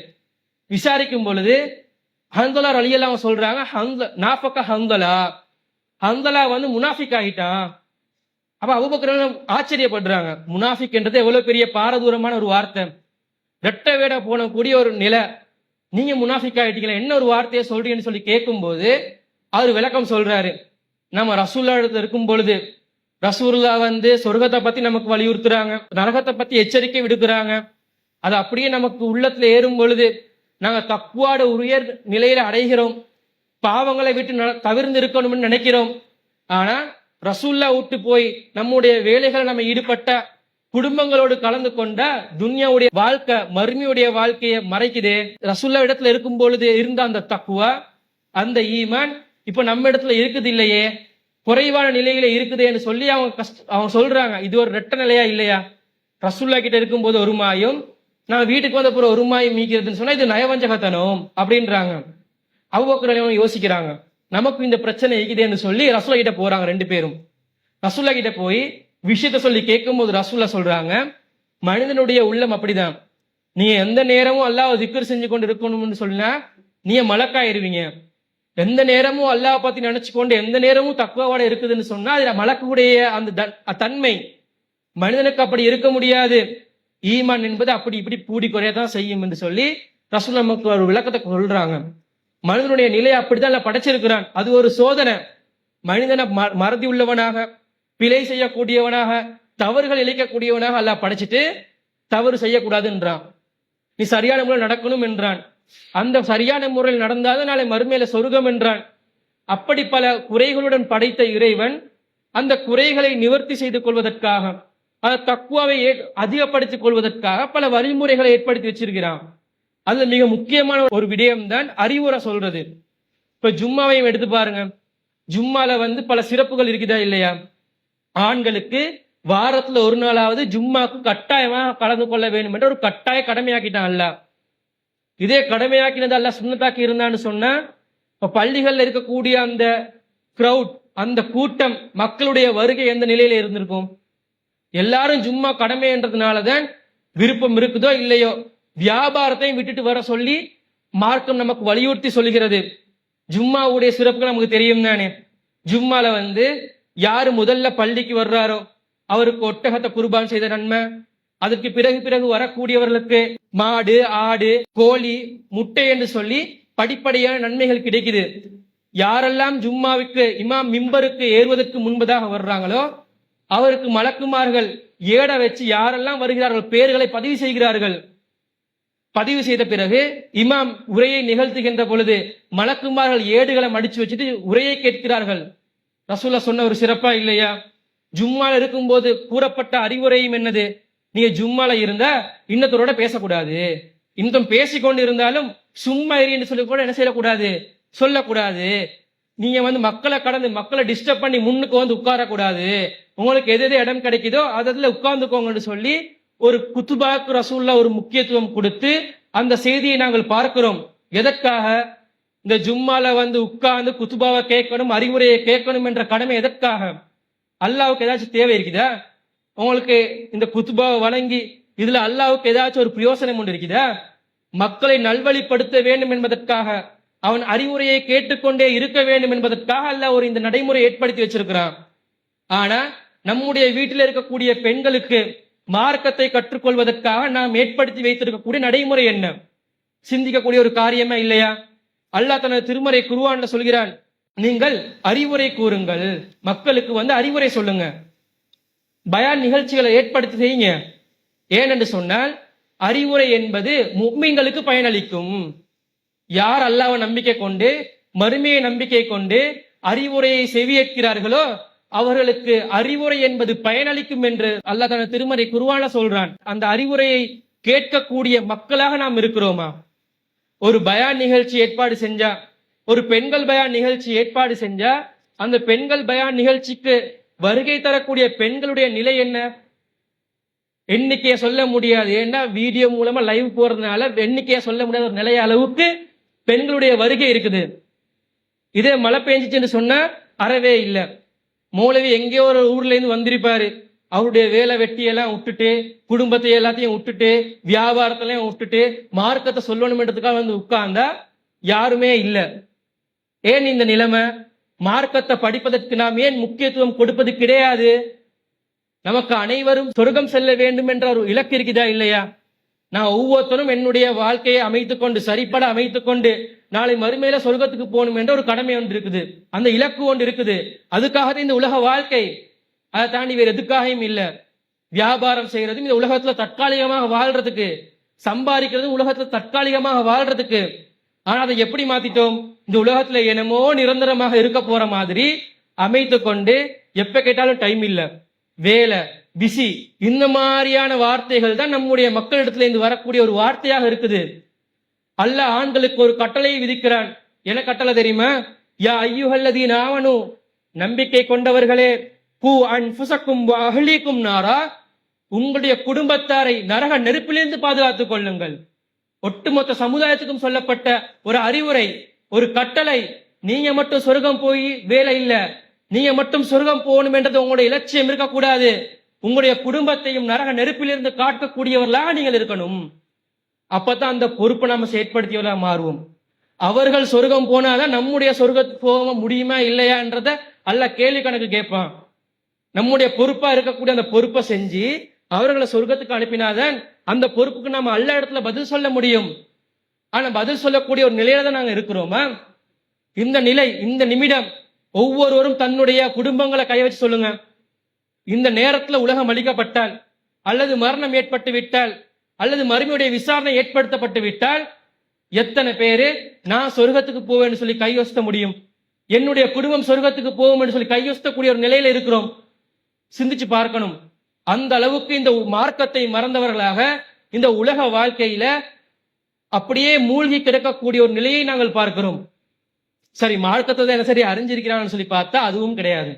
விசாரிக்கும் பொழுது ஹந்தலா ரலியல்லாஹு சொல்றாங்க, நாஃபக ஹந்தலா, ஹந்தலா முனாஃபிக் ஆகிட்டான். அப்ப அபூபக்கர் ஆச்சரியப்படுறாங்க. முனாஃபிக் என்றது எவ்வளவு பெரிய பாரதூரமான ஒரு வார்த்தை, ரெட்ட வேட போன கூடிய ஒரு நிலை. நீங்க முனாஃபிக் ஆகிட்டீங்களா, என்ன ஒரு வார்த்தையை சொல்றீங்கன்னு சொல்லி கேட்கும் போது அவர் விளக்கம் சொல்றாரு. நம்ம ரசூலுல்லாஹ் இடத்துல இருக்கும் பொழுது ரசூலுல்லாஹ் சொர்க்கத்தை பத்தி நமக்கு வலியுறுத்துறாங்க, நரகத்தை பத்தி எச்சரிக்கை விடுக்கிறாங்க. அது அப்படியே நமக்கு உள்ளத்துல ஏறும் பொழுது நாங்க தக்வாட உயர் நிலையில அடைகிறோம், பாவங்களை விட்டு தவிர்ந்து இருக்கணும்னு நினைக்கிறோம். ஆனா ரசூலுல்லாஹ் விட்டு போய் நம்முடைய வேலைகளை நம்ம ஈடுபட்ட குடும்பங்களோடு கலந்து கொண்ட துன்யாவுடைய வாழ்க்கை மறுமையுடைய வாழ்க்கையை மறைக்குதே. ரசூலுல்லாஹ் இடத்துல இருக்கும் பொழுது இருந்த அந்த தக்குவா, அந்த ஈமான் இப்ப நம்ம இடத்துல இருக்குது இல்லையே, குறைவான நிலையில இருக்குதுன்னு சொல்லி அவங்க சொல்றாங்க. இது ஒரு ரெட்ட நிலையா இல்லையா? ரசூலுல்லாஹ் கிட்ட இருக்கும் போது ஒரு மாயம், நான் வீட்டுக்கு வந்த பிறகு ஒரு மாயம் மீக்கிறதுன்னு சொன்னா இது நயவஞ்சகத்தனம் அப்படின்றாங்க. அபூபக்கர் யோசிக்கிறாங்க, நமக்கு இந்த பிரச்சனை இருக்குதுன்னு சொல்லி ரசூலுல்லாஹ் கிட்ட போறாங்க. ரெண்டு பேரும் ரசூலுல்லாஹ் கிட்ட போய் விஷயத்த சொல்லி கேட்கும் போது ரசூலுல்லாஹ் சொல்றாங்க, மனிதனுடைய உள்ளம் அப்படிதான். நீங்க எந்த நேரமும் அல்லாஹ் திக்ர் செஞ்சு கொண்டு இருக்கணும்னு சொன்னா நீங்க மலக்காயிருவீங்க. எந்த நேரமும் அல்லாஹ் பத்தி நினைச்சு கொண்டு எந்த நேரமும் தக்குவாவோட இருக்குதுன்னு சொன்னா அதுல மலக்குடைய அந்த தன்மை மனிதனுக்கு அப்படி இருக்க முடியாது. ஈமான் என்பது அப்படி இப்படி கூடி குறையதான் செய்யும் என்று சொல்லி ரசூலுல்லாஹ் நமக்கு ஒரு விளக்கத்தை சொல்றாங்க. மனிதனுடைய நிலையை அப்படிதான் படைச்சிருக்கிறான். அது ஒரு சோதனை. மனிதனை மறதி உள்ளவனாக, பிழை செய்யக்கூடியவனாக, தவறுகள் இழைக்கக்கூடியவனாக அல்லாஹ் படைச்சிட்டு தவறு செய்யக்கூடாதுன்றான். நீ சரியான முறையில் நடக்கணும் என்றான். அந்த சரியான முறையில் நடந்தாதான் நாளை மறுமையில சொர்க்கம் என்றான். அப்படி பல குறைகளுடன் படைத்த இறைவன் அந்த குறைகளை நிவர்த்தி செய்து கொள்வதற்காக, அந்த தக்குவாவை அதிகப்படுத்திக் கொள்வதற்காக பல வழிமுறைகளை ஏற்படுத்தி வச்சிருக்கிறான். அதுல மிக முக்கியமான ஒரு விடயம் தான் அறிவுரை சொல்றது. இப்ப ஜும்மாவையும் எடுத்து பாருங்க. ஜும்மால பல சிறப்புகள் இருக்குதா இல்லையா? ஆண்களுக்கு வாரத்துல ஒரு நாளாவது ஜும்மாக்கு கட்டாயமாக கலந்து கொள்ள வேண்டும் என்ற ஒரு கட்டாய கடமையாக்கிட்டான் அல்லாஹ். இதே கடமையாக்கினது அல்லாஹ் சுன்னத்தாக்கி இருந்தான்னு சொன்னா இப்ப பள்ளிகள்ல இருக்கக்கூடிய அந்த கிரௌட், அந்த கூட்டம், மக்களுடைய வருகை எந்த நிலையில இருந்திருக்கும்? எல்லாரும் ஜும்மா கடமைன்றதுனாலதான் விருப்பம் இருக்குதோ இல்லையோ வியாபாரத்தையும் விட்டுட்டு வர சொல்லி மார்க்கம் நமக்கு வலியுறுத்தி சொல்லுகிறது. ஜும்மாவுடைய சிறப்புகள் நமக்கு தெரியும் தானே. ஜும்மால யாரு முதல்ல பள்ளிக்கு வர்றாரோ அவருக்கு ஒட்டகத்தை குர்பான் செய்த நன்மை, அதற்கு பிறகு வரக்கூடியவர்களுக்கு மாடு, ஆடு, கோழி, முட்டை என்று சொல்லி படிப்படியான நன்மைகள் கிடைக்குது. யாரெல்லாம் ஜும்மாவுக்கு இமாம் மிம்பருக்கு ஏறுவதற்கு முன்பதாக வர்றாங்களோ அவருக்கு மலக்குமார்கள் ஏட வச்சு யாரெல்லாம் வருகிறார்கள் பேர்களை பதிவு செய்கிறார்கள். பதிவு செய்த பிறகு இமாம் உரையை நிகழ்த்துகின்ற பொழுது மலக்குமார்கள் ஏடுகளை மடிச்சு வச்சுட்டு உரையை கேட்கிறார்கள். ரசூலுல்லாஹ் சொன்ன ஒரு சிறப்பா இல்லையா? ஜும்மால இருக்கும் போது கூறப்பட்ட அறிவுரையும் என்னது? நீங்க ஜும்மால இருந்தா இன்னத்தோட பேசக்கூடாது, இன்னும் பேசிக்கொண்டு இருந்தாலும் சும்மா இருந்து சொல்லி கூட என்ன செய்யக்கூடாது, சொல்லக்கூடாது. நீங்க மக்களை கடந்து மக்களை டிஸ்டர்ப் பண்ணி முன்னுக்கு உட்காரக்கூடாது, உங்களுக்கு எது இடம் கிடைக்குதோ அதுல உட்கார்ந்துக்கோங்கன்னு சொல்லி ஒரு குத்துபாக்கு ரசூலுல்லாஹ் ஒரு முக்கியத்துவம் கொடுத்து அந்த செய்தியை நாங்கள் பார்க்கிறோம். எதற்காக? இந்த ஜும்மால உட்கார்ந்து குத்துபாவை கேட்கணும், அறிவுரையை கேட்கணும் என்ற கடமை எதற்காக? அல்லாவுக்கு ஏதாச்சும் தேவை இருக்குதா? உங்களுக்கு இந்த குத்துபாவை வழங்கி இதுல அல்லாவுக்கு ஏதாச்சும் ஒரு பிரயோசனம் ஒன்று இருக்குதா? மக்களை நல்வழிப்படுத்த வேண்டும் என்பதற்காக, அவன் அறிவுரையை கேட்டுக்கொண்டே இருக்க வேண்டும் என்பதற்காக அல்லாஹ் ஒரு இந்த நடைமுறை ஏற்படுத்தி வச்சிருக்கிறான். ஆனா நம்முடைய வீட்டில் இருக்கக்கூடிய பெண்களுக்கு மார்க்கத்தை கற்றுக்கொள்வதற்காக நாம் ஏற்படுத்தி வைத்திருக்கக்கூடிய நடைமுறை என்ன? சிந்திக்கக்கூடிய ஒரு காரியமா இல்லையா? அல்லாஹ் தனது திருமறை குர்ஆன்ல சொல்கிறான், நீங்கள் அறிவுரை கூறுங்கள், மக்களுக்கு அறிவுரை சொல்லுங்க, பயான் நிகழ்ச்சிகளை ஏற்படுத்தி செய்யுங்க. ஏனென்று சொன்னால் அறிவுரை என்பது முஃமின்களுக்கு பயனளிக்கும். யார் அல்லாஹ்வை நம்பிக்கை கொண்டு மறுமையை நம்பிக்கை கொண்டு அறிவுரையை செவியேற்கிறார்களோ அவர்களுக்கு அறிவுரை என்பது பயனளிக்கும் என்று அல்லாஹ் தனது திருமறை குர்ஆன்ல சொல்றான். அந்த அறிவுரையை கேட்கக்கூடிய மக்களாக நாம் இருக்கிறோமா? ஒரு பயான் நிகழ்ச்சி ஏற்பாடு செஞ்சா, ஒரு பெண்கள் பயான் நிகழ்ச்சி ஏற்பாடு செஞ்சா, அந்த பெண்கள் பயான் நிகழ்ச்சிக்கு வருகை தரக்கூடிய பெண்களுடைய நிலை என்ன? எண்ணிக்கையை சொல்ல முடியாது. ஏன்னா வீடியோ மூலமா லைவ் போறதுனால எண்ணிக்கையை சொல்ல முடியாத ஒரு நிலைய அளவுக்கு பெண்களுடைய வருகை இருக்குது. இதே மழை பெஞ்சிச்சுன்னு சொன்னா அறவே இல்லை. மௌலவி எங்கேயோ ஒரு ஊர்ல இருந்து வந்திருப்பாரு. அவருடைய வேலை வெட்டியெல்லாம் விட்டுட்டு, குடும்பத்தை எல்லாத்தையும் விட்டுட்டு, வியாபாரத்தையும் விட்டுட்டு, மார்க்கத்தை சொல்லணும்ன்றதுக்காக வந்து உட்கார்ந்தா யாருமே இல்லை. ஏன் இந்த நிலைமை? மார்க்கத்தை படிப்பதற்கு நாம் ஏன் முக்கியத்துவம் கொடுப்பது கிடையாது? நமக்கு அனைவரும் சொர்க்கம் செல்ல வேண்டும் என்ற ஒரு இலக்கு இருக்குதா இல்லையா? நான் ஒவ்வொருத்தரும் என்னுடைய வாழ்க்கையை அமைத்துக் கொண்டு சரிப்பட அமைத்துக் கொண்டு நாளை மறுமையில சொர்க்கத்துக்கு போகணும் என்ற ஒரு கடமை ஒன்று இருக்குது, அந்த இலக்கு ஒன்று இருக்குது. அதுக்காக இந்த உலக வாழ்க்கை, அதை தாண்டி வேறு எதுக்காகவும் இல்லை. வியாபாரம் செய்யறதும் இந்த உலகத்துல தற்காலிகமாக வாழ்றதுக்கு, சம்பாதிக்கிறதும் உலகத்துல தற்காலிகமாக வாழ்றதுக்கு. ஆனா அதை எப்படி மாத்திட்டோம்? இந்த உலகத்துல என்னமோ நிரந்தரமாக இருக்க போற மாதிரி அமைத்து கொண்டு எப்ப கேட்டாலும் டைம் இல்ல, வேலை, பிசி, இந்த மாதிரியான வார்த்தைகள் தான் நம்முடைய மக்களிடத்துல இருந்து வரக்கூடிய ஒரு வார்த்தையாக இருக்குது. அல்லாஹ் ஆண்களுக்கு ஒரு கட்டளை விதிக்கிறான். என்ன கட்டளை தெரியுமா? யா ஐயுஹல்லதீன ஆமனு, நம்பிக்கை கொண்டவர்களே, கூ அன்ஃபுஸக்கும் வ அஹ்லீக்கும் நாரா, உங்களுடைய குடும்பத்தாரை நரக நெருப்பிலிருந்து பாதுகாத்துக் கொள்ளுங்கள். ஒட்டுமொத்த சமுதாயத்துக்கும் சொல்லப்பட்ட ஒரு அறிவுரை, ஒரு கட்டளை. நீங்க மட்டும் சொர்க்கம் போய் வேலை இல்ல, நீங்க மட்டும் சொர்க்கம் போகணும் என்றது உங்களுடைய இலட்சியம் இருக்கக்கூடாது. உங்களுடைய குடும்பத்தையும் நரக நெருப்பிலிருந்து காக்கக்கூடியவர்களாக நீங்கள் இருக்கணும். அப்பதான் அந்த பொறுப்பை நாம செயற்படுத்தியவர்களா மாறுவோம். அவர்கள் சொர்க்கம் போனாதான் நம்முடைய சொர்க்கத்துக்கு போக முடியுமா இல்லையா என்றத அல்லாஹ் கேள்வி கணக்கு கேட்பான். நம்முடைய பொறுப்பா இருக்கக்கூடிய அந்த பொறுப்பை செஞ்சு அவர்களை சொர்க்கத்துக்கு அனுப்பினாதான் அந்த பொறுப்புக்கு நாம அல்ல இடத்துல பதில் சொல்ல முடியும். ஆனா பதில் சொல்லக்கூடிய ஒரு நிலையில தான் நாங்க இருக்கிறோமா? இந்த நிலை, இந்த நிமிடம் ஒவ்வொருவரும் தன்னுடைய குடும்பங்களை கைய வச்சு சொல்லுங்க. இந்த நேரத்துல உலகம் அளிக்கப்பட்டால், அல்லது மரணம் ஏற்பட்டு விட்டால், அல்லது மறுமையுடைய விசாரணை ஏற்படுத்தப்பட்டு விட்டால், எத்தனை பேரு நான் சொர்க்கத்துக்கு போவேன்னு சொல்லி கையொத்த முடியும்? என்னுடைய குடும்பம் சொர்க்கத்துக்கு போவோம் என்று சொல்லி கையொத்தக்கூடிய ஒரு நிலையில இருக்கிறோம். சிந்திச்சு பார்க்கணும். அந்த அளவுக்கு இந்த மார்க்கத்தை மறந்தவர்களாக இந்த உலக வாழ்க்கையில அப்படியே மூழ்கி கிடக்கக்கூடிய ஒரு நிலையை நாங்கள் பார்க்கிறோம். சரி, மார்க்கத்தை தான் என்ன சரி அறிஞ்சிருக்கிறான்னு சொல்லி பார்த்தா அதுவும் கிடையாது.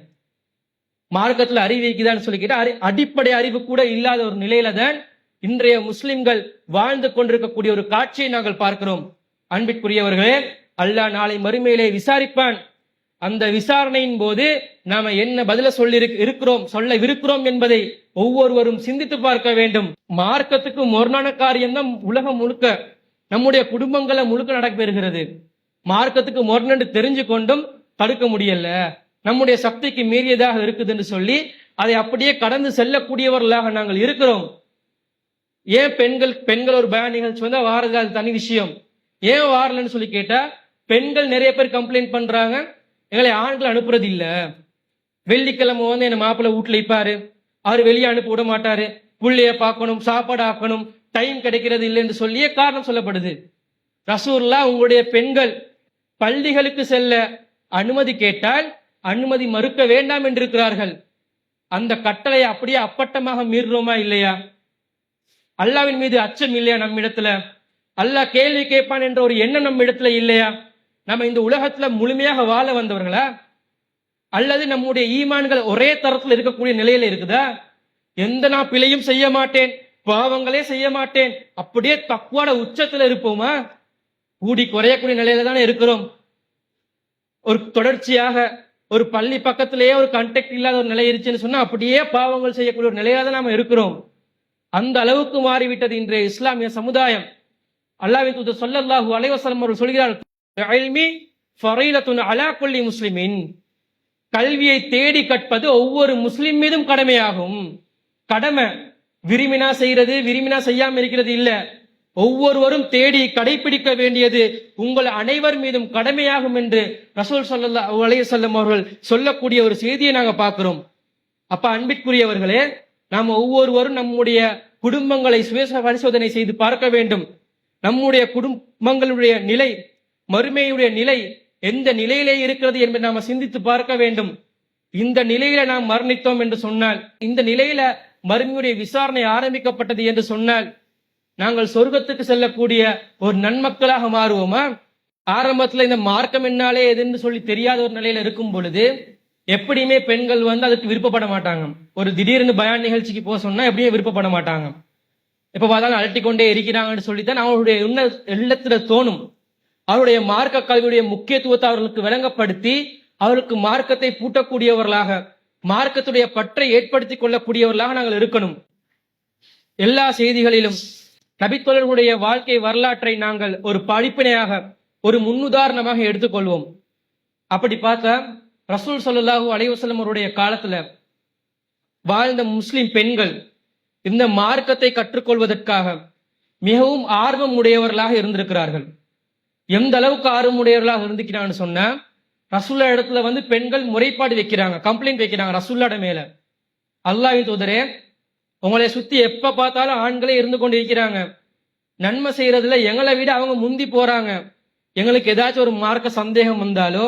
மார்க்கத்துல அறிவு இருக்குதான்னு சொல்லி கேட்டா அடிப்படை அறிவு கூட இல்லாத ஒரு நிலையில தான் இன்றைய முஸ்லிம்கள் வாழ்ந்து கொண்டிருக்கக்கூடிய ஒரு காட்சியை நாங்கள் பார்க்கிறோம். அன்பிற்குரியவர்களே, அல்லாஹ் நாளை மறுமையிலே விசாரிப்பான். அந்த விசாரணையின் போது நாம என்ன பதில சொல்லவிருக்கிறோம் என்பதை ஒவ்வொருவரும் சிந்தித்து பார்க்க வேண்டும். மார்க்கத்துக்கு முரணான காரியம் தான் உலகம் முழுக்க, நம்முடைய குடும்பங்களை முழுக்க நடப்பெறுகிறது. மார்க்கத்துக்கு முரணு தெரிஞ்சு கொண்டும் தடுக்க முடியல, நம்முடைய சக்திக்கு மீறியதாக இருக்குது என்று சொல்லி அதை அப்படியே கடந்து செல்லக்கூடியவர்களாக நாங்கள் இருக்கிறோம். ஏன் பெண்கள் ஒரு பயான் நிகழ்ச்சி வந்தா வாரது, அது தனி விஷயம். ஏன் வாரலன்னு சொல்லி கேட்டா, பெண்கள் நிறைய பேர் கம்ப்ளைண்ட் பண்றாங்க, எங்களை ஆண்கள் அனுப்புறது இல்ல. வெள்ளிக்கிழமை வந்து என்ன மாப்பிள்ளை வீட்டுல இப்பாரு, அவரு வெளியே அனுப்ப விட மாட்டாரு, புள்ளைய பார்க்கணும், சாப்பாடு ஆக்கணும், டைம் கிடைக்கிறது இல்லை என்று சொல்லியே காரணம் சொல்லப்படுது. ரசூலுல்லாஹ் உங்களுடைய பெண்கள் பள்ளிகளுக்கு செல்ல அனுமதி கேட்டால் அனுமதி மறுக்க வேண்டாம் என்று இருக்கிறார்கள். அந்த கட்டளையை அப்படியே அப்பட்டமாக மீறுறோமா இல்லையா? அல்லாவின் மீது அச்சம் இல்லையா நம்மிடத்துல? அல்லாஹ் கேள்வி கேட்பான் என்ற ஒரு எண்ணம் நம்ம இடத்துல இல்லையா? நம்ம இந்த உலகத்துல முழுமையாக வாழ வந்தவர்களா? அல்லது நம்முடைய ஈமான்கள் ஒரே தரத்துல இருக்கக்கூடிய நிலையில இருக்குதா? எந்த நான் பிழையும் செய்ய மாட்டேன், பாவங்களே செய்ய மாட்டேன், அப்படியே தக்வாட உச்சத்துல இருப்போமா? கூடி குறையக்கூடிய நிலையில தானே இருக்கிறோம். ஒரு தொடர்ச்சியாக ஒரு பள்ளி பக்கத்திலேயே ஒரு கான்டாக்ட் இல்லாத ஒரு நிலை இருந்துச்சுன்னு சொன்னா அப்படியே பாவங்கள் செய்யக்கூடிய ஒரு நிலையில தான் நாம இருக்கிறோம். அந்த அளவுக்கு மாறிவிட்டது இன்றைய இஸ்லாமிய சமுதாயம். அல்லாஹ்வின் தூதர் ஸல்லல்லாஹு அலைஹி வஸல்லம் அவர்கள் சொல்கிறார், இல்மி ஃபரீலத்துன் அலா குல்லி முஸ்லிமின், கல்வியை தேடி கற்பது ஒவ்வொரு முஸ்லிம் மீதும் கடமையாகும். கடமை விரும்பினா செய்யறது, விரும்பினா செய்யாம இருக்கிறது இல்ல. ஒவ்வொருவரும் தேடி கடைபிடிக்க வேண்டியது உங்கள் அனைவர் மீதும் கடமையாகும் என்று ரசூல் ஸல்லல்லாஹு அலைஹி வஸல்லம் அவர்கள் சொல்லக்கூடிய ஒரு செய்தியை நாங்க பார்க்கிறோம். அப்ப அன்பிற்குரியவர்களே, நாம் ஒவ்வொருவரும் நம்முடைய குடும்பங்களை சுய பரிசோதனை செய்து பார்க்க வேண்டும். நம்முடைய குடும்பங்களுடைய நிலை, மறுமையுடைய நிலை எந்த நிலையிலே இருக்கிறது என்பதை நாம சிந்தித்து பார்க்க வேண்டும். இந்த நிலையில நாம் மரணித்தோம் என்று சொன்னால், இந்த நிலையில மறுமையுடைய விசாரணை ஆரம்பிக்கப்பட்டது என்று சொன்னால், நாங்கள் சொர்க்கத்துக்கு செல்லக்கூடிய ஒரு நன்மக்களாக மாறுவோமா? ஆரம்பத்துல இந்த மார்க்கம் என்னாலே எதுன்னு சொல்லி தெரியாத ஒரு நிலையில இருக்கும் பொழுது எப்படியுமே பெண்கள் அதுக்கு விருப்பப்பட மாட்டாங்க. ஒரு திடீர்னு பயான் நிகழ்ச்சிக்கு போக சொன்னா எப்படியும் விருப்பப்பட மாட்டாங்க. எப்ப பார்த்தாலும் அலட்டி கொண்டே இருக்கிறாங்கன்னு சொல்லித்தான் அவருடைய உள்ளத்துல தோணும். அவருடைய மார்க்க கல்வியுடைய முக்கியத்துவத்தை அவர்களுக்கு விளங்கப்படுத்தி அவருக்கு மார்க்கத்தை பூட்டக்கூடியவர்களாக, மார்க்கத்துடைய பற்றை ஏற்படுத்திக் கொள்ளக்கூடியவர்களாக நாங்கள் இருக்கணும். எல்லா செய்திகளிலும் நபித்தோழர்களுடைய வாழ்க்கை வரலாற்றை நாங்கள் ஒரு படிப்பினையாக, ஒரு முன்னுதாரணமாக எடுத்துக்கொள்வோம். அப்படி பார்த்தா ரசூல் ஸல்லல்லாஹு அலைஹி வஸல்லம் அவருடைய காலத்துல வாழ்ந்த முஸ்லிம் பெண்கள் இந்த மார்க்கத்தை கற்றுக்கொள்வதற்காக மிகவும் ஆர்வம் உடையவர்களாக இருந்திருக்கிறார்கள். எந்த அளவுக்கு ஆர்வம் உடையவர்களாக இருந்துக்கிறான்னு சொன்னா, ரசூல்லா இடத்துல பெண்கள் முறைப்பாடு வைக்கிறாங்க, கம்ப்ளைண்ட் வைக்கிறாங்க ரசூல்லாட மேல. அல்லாஹ்வின் தூதரே, உங்களை சுத்தி எப்ப பார்த்தாலும் ஆண்களே இருந்து கொண்டு இருக்கிறாங்க, நன்மை செய்யறதுல எங்களை விட அவங்க முந்தி போறாங்க. எங்களுக்கு ஏதாச்சும் ஒரு மார்க்க சந்தேகம் வந்தாலோ,